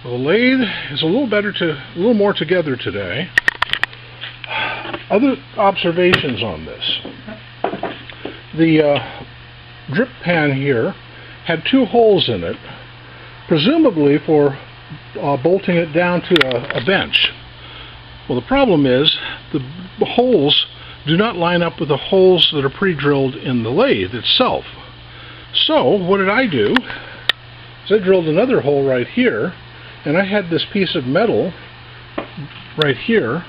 The lathe is a little more together today. Other observations on this. The drip pan here had 2 holes in it, presumably for bolting it down to a bench. Well, the problem is the holes do not line up with the holes that are pre-drilled in the lathe itself. So what did I do? Is I drilled another hole right here, and I had this piece of metal right here,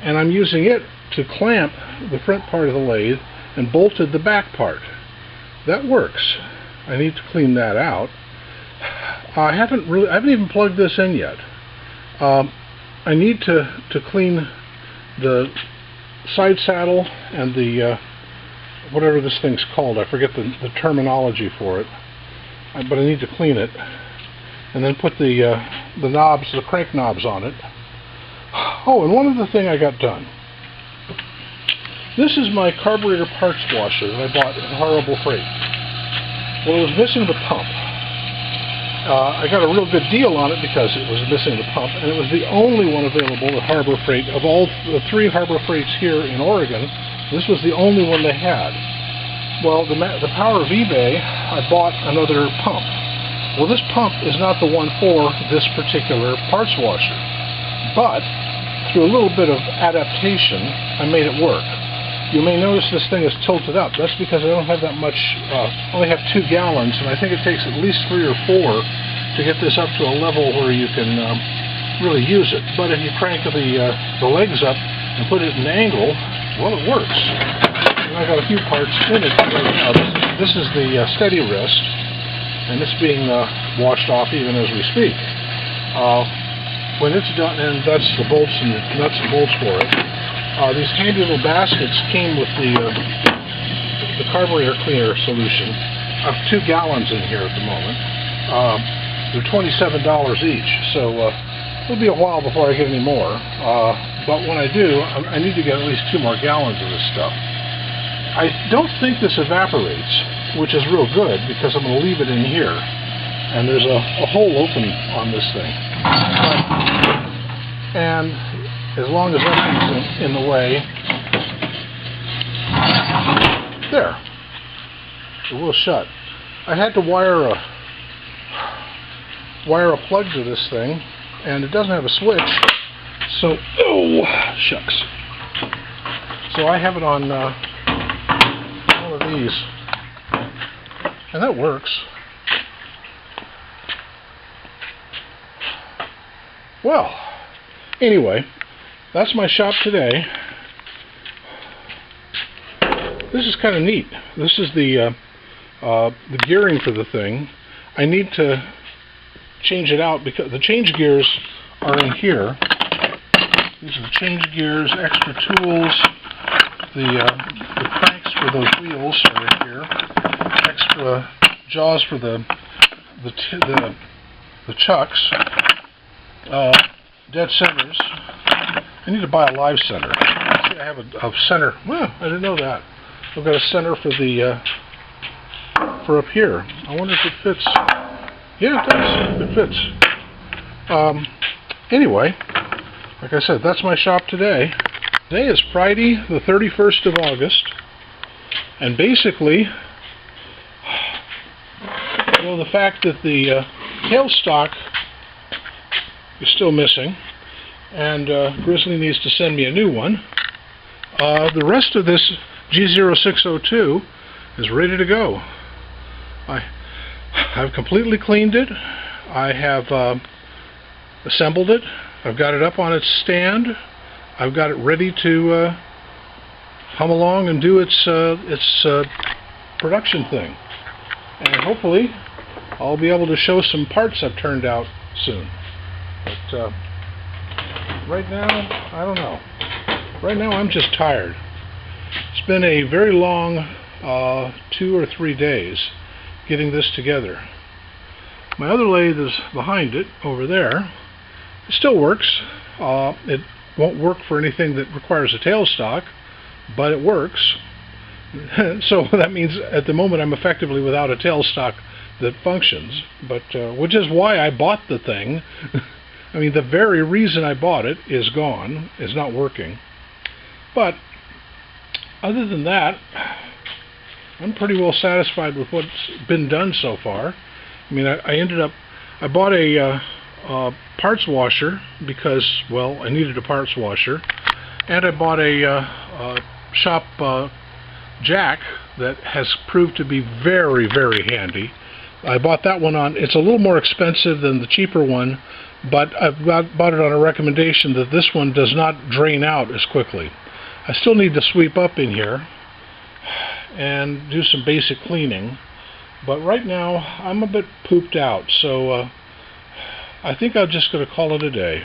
and I'm using it to clamp the front part of the lathe and bolted the back part. That works. I need to clean that out. I haven't even plugged this in yet. I need to clean the side saddle and the whatever this thing's called. I forget the terminology for it, but I need to clean it and then put the knobs, the crank knobs on it. Oh, and one other thing I got done. This is my carburetor parts washer that I bought at Horrible Freight. Well, it was missing the pump. I got a real good deal on it because it was missing the pump, and it was the only one available at Harbor Freight. Of all the 3 Harbor Freights here in Oregon, this was the only one they had. Well, the power of eBay, I bought another pump. Well, this pump is not the one for this particular parts washer, but through a little bit of adaptation, I made it work. You may notice this thing is tilted up. That's because I don't have that much, only have 2 gallons, and I think it takes at least 3 or 4 to get this up to a level where you can really use it. But if you crank the legs up and put it in an angle, well, it works. And I got a few parts in it right now. This is the steady wrist, and it's being washed off even as we speak. When it's done, and that's the bolts and nuts and bolts for it. These handy little baskets came with the carburetor cleaner solution. I have 2 gallons in here at the moment. They're $27 each, so it'll be a while before I get any more. But when I do, I need to get at least 2 more gallons of this stuff. I don't think this evaporates, which is real good because I'm going to leave it in here. And there's a hole open on this thing. And as long as nothing's in the way, there, it will shut. I had to wire a plug to this thing, and it doesn't have a switch, so, oh, shucks. So I have it on one of these, and that works. Well, anyway, that's my shop today. This is kind of neat. This is the gearing for the thing. I need to change it out because the change gears are in here. These are the change gears, extra tools. The cranks for those wheels are in here. Extra jaws for the chucks. Dead centers. I need to buy a live center. See, I have a center. Well, I didn't know that. I've got a center for the for up here. I wonder if it fits. Yeah, it does. It fits. Anyway, like I said, that's my shop today. Today is Friday, the 31st of August, and basically, well, the fact that the tailstock is still missing, and Grizzly needs to send me a new one. The rest of this G0602 is ready to go. I've completely cleaned it. I have assembled it. I've got it up on its stand. I've got it ready to hum along and do its production thing. And hopefully I'll be able to show some parts I've turned out soon. But right now, I don't know. Right now I'm just tired. It's been a very long 2 or 3 days getting this together. My other lathe is behind it, over there. It still works. It won't work for anything that requires a tailstock, but it works. So that means at the moment I'm effectively without a tailstock that functions, but which is why I bought the thing. I mean, the very reason I bought it is gone, is not working. But other than that, I'm pretty well satisfied with what's been done so far. I mean, I bought a parts washer because, well, I needed a parts washer, and I bought a shop jack that has proved to be very, very handy. I bought that one on, it's a little more expensive than the cheaper one, but I've bought it on a recommendation that this one does not drain out as quickly. I still need to sweep up in here and do some basic cleaning, but right now I'm a bit pooped out, so I think I'm just going to call it a day.